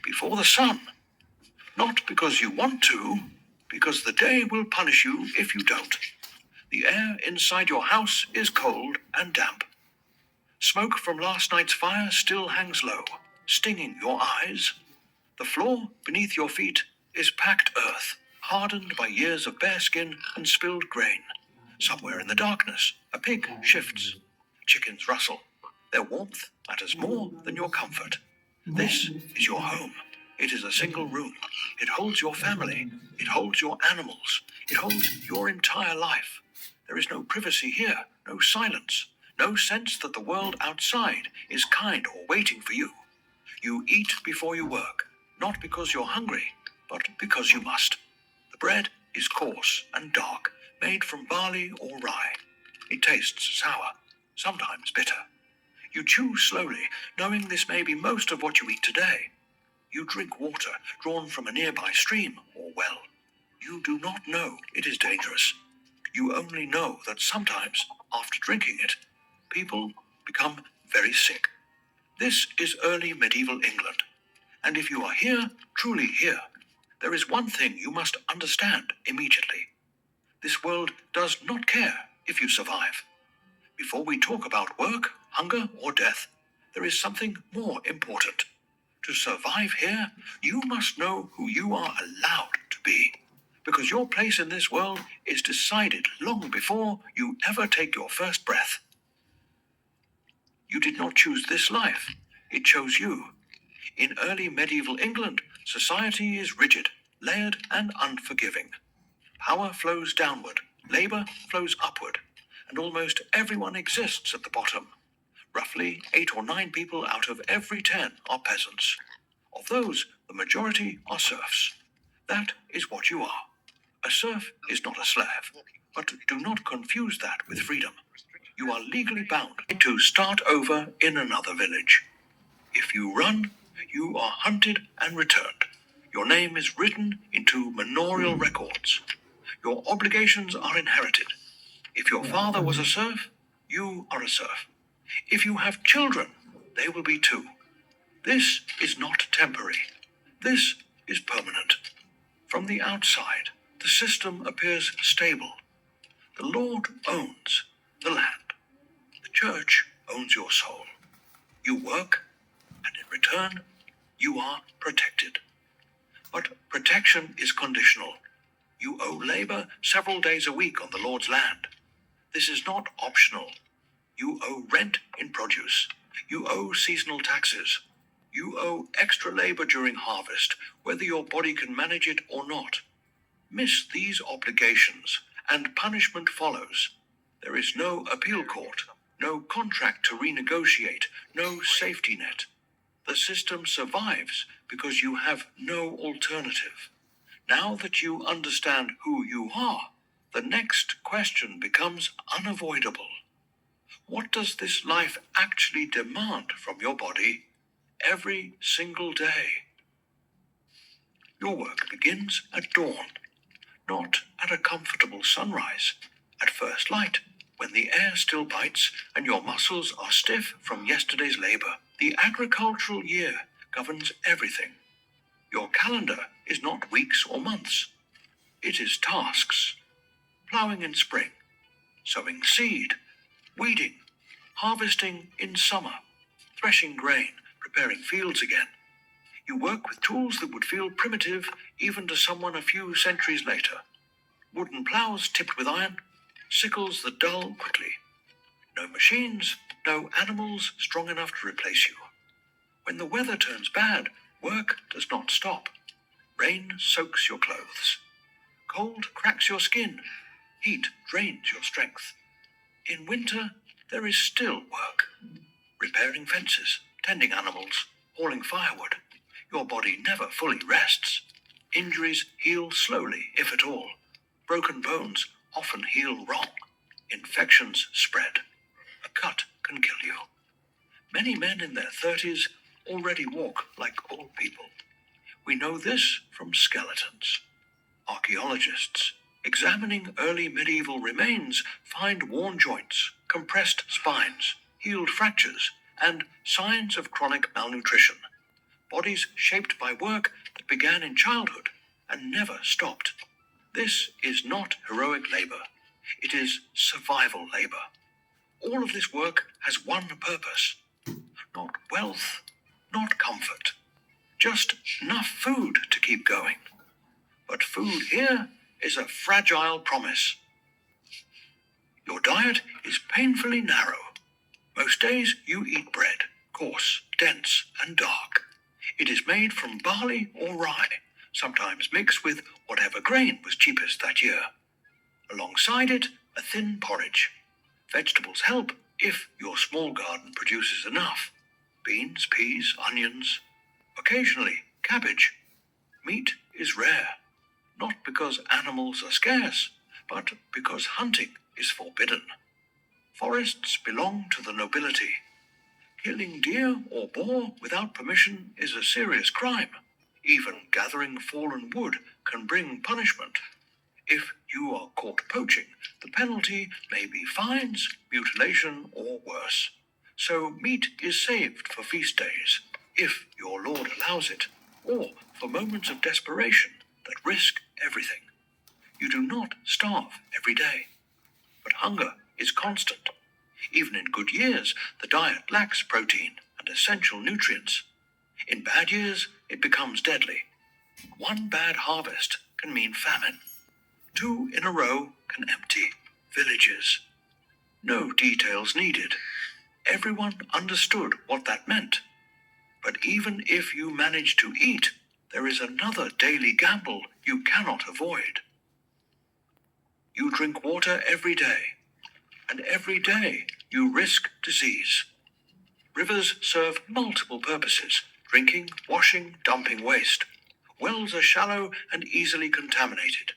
before the sun. Not because you want to, because the day will punish you if you don't. The air inside your house is cold and damp. Smoke from last night's fire still hangs low, stinging your eyes. The floor beneath your feet is packed earth, hardened by years of bare skin and spilled grain. Somewhere in the darkness, a pig shifts. Chickens rustle. Their warmth matters more than your comfort. This is your home. It is a single room. It holds your family. It holds your animals. It holds your entire life. There is no privacy here, no silence, no sense that the world outside is kind or waiting for you. You eat before you work, not because you're hungry, but because you must. The bread is coarse and dark, made from barley or rye. It tastes sour, sometimes bitter. You chew slowly, knowing this may be most of what you eat today. You drink water drawn from a nearby stream or well. You do not know it is dangerous. You only know that sometimes, after drinking it, people become very sick. This is early medieval England. And if you are here, truly here, there is one thing you must understand immediately. This world does not care if you survive. Before we talk about work, hunger, or death, there is something more important. To survive here, you must know who you are allowed to be, because your place in this world is decided long before you ever take your first breath. You did not choose this life. It chose you. In early medieval England, society is rigid, layered, and unforgiving. Power flows downward, labor flows upward, and almost everyone exists at the bottom. Roughly 8 or 9 people out of every 10 are peasants. Of those, the majority are serfs. That is what you are. A serf is not a slave, but do not confuse that with freedom. You are legally bound to start over in another village. If you run, you are hunted and returned. Your name is written into manorial records. Your obligations are inherited. If your father was a serf, you are a serf. If you have children, they will be too. This is not temporary. This is permanent. From the outside, the system appears stable. The Lord owns the land. The church owns your soul. You work, and in return, you are protected. But protection is conditional. You owe labor several days a week on the Lord's land. This is not optional. You owe rent in produce. You owe seasonal taxes. You owe extra labor during harvest, whether your body can manage it or not. Miss these obligations, and punishment follows. There is no appeal court, no contract to renegotiate, no safety net. The system survives because you have no alternative. Now that you understand who you are, the next question becomes unavoidable. What does this life actually demand from your body every single day? Your work begins at dawn, not at a comfortable sunrise, at first light, when the air still bites and your muscles are stiff from yesterday's labor. The agricultural year governs everything. Your calendar is not weeks or months. It is tasks. Plowing in spring, sowing seed, weeding, harvesting in summer, threshing grain, preparing fields again. You work with tools that would feel primitive even to someone a few centuries later. Wooden plows tipped with iron, sickles that dull quickly. No machines, no animals strong enough to replace you. When the weather turns bad, work does not stop. Rain soaks your clothes. Cold cracks your skin. Heat drains your strength. In winter, there is still work. Repairing fences, tending animals, hauling firewood. Your body never fully rests. Injuries heal slowly, if at all. Broken bones often heal wrong. Infections spread. A cut can kill you. Many men in their 30s already walk like old people. We know this from skeletons. Archaeologists, examining early medieval remains, find worn joints, compressed spines, healed fractures, and signs of chronic malnutrition. bodies shaped by work that began in childhood and never stopped. This is not heroic labor. It is survival labor. All of this work has one purpose. Not wealth, not comfort. Just enough food to keep going. But food here is a fragile promise. Your diet is painfully narrow. Most days you eat bread, coarse, dense, and dark. It is made from barley or rye, sometimes mixed with whatever grain was cheapest that year. Alongside it, a thin porridge. Vegetables help if your small garden produces enough. Beans, peas, onions, occasionally cabbage. Meat is rare, not because animals are scarce, but because hunting is forbidden. Forests belong to the nobility. Killing deer or boar without permission is a serious crime. Even gathering fallen wood can bring punishment. If you are caught poaching, the penalty may be fines, mutilation, or worse. So meat is saved for feast days, if your lord allows it, or for moments of desperation that risk everything. You do not starve every day, but hunger is constant. Even in good years, the diet lacks protein and essential nutrients. In bad years, it becomes deadly. One bad harvest can mean famine. 2 in a row can empty villages. No details needed. Everyone understood what that meant. But even if you manage to eat, there is another daily gamble you cannot avoid. You drink water every day, and every day you risk disease. Rivers serve multiple purposes: drinking, washing, dumping waste. Wells are shallow and easily contaminated.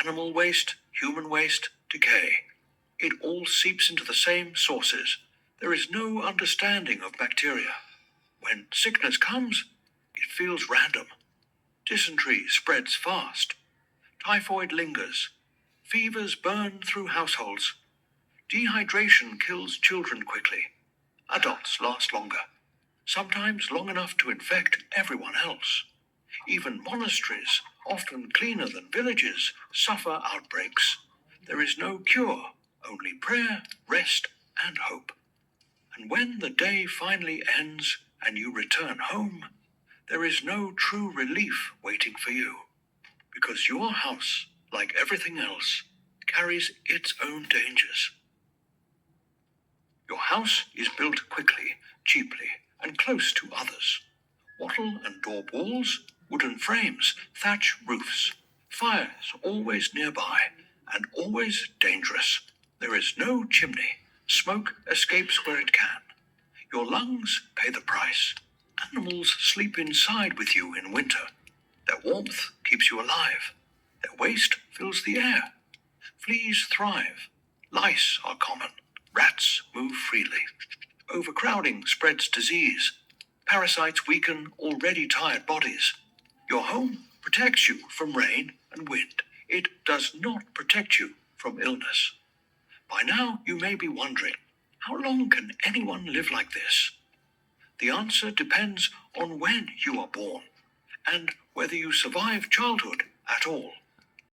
Animal waste, human waste, decay. It all seeps into the same sources. There is no understanding of bacteria. When sickness comes, it feels random. Dysentery spreads fast. Typhoid lingers. Fevers burn through households. Dehydration kills children quickly. Adults last longer, sometimes long enough to infect everyone else. Even monasteries, often cleaner than villages, suffer outbreaks. There is no cure, only prayer, rest, and hope. And when the day finally ends and you return home, there is no true relief waiting for you, because your house, like everything else, carries its own dangers. Your house is built quickly, cheaply, and close to others. Wattle and daub walls, wooden frames, thatch roofs. Fires always nearby, and always dangerous. There is no chimney. Smoke escapes where it can. Your lungs pay the price. Animals sleep inside with you in winter. Their warmth keeps you alive. Their waste fills the air. Fleas thrive. Lice are common. Rats move freely. Overcrowding spreads disease. Parasites weaken already tired bodies. Your home protects you from rain and wind. It does not protect you from illness. By now, you may be wondering, how long can anyone live like this? The answer depends on when you are born and whether you survive childhood at all.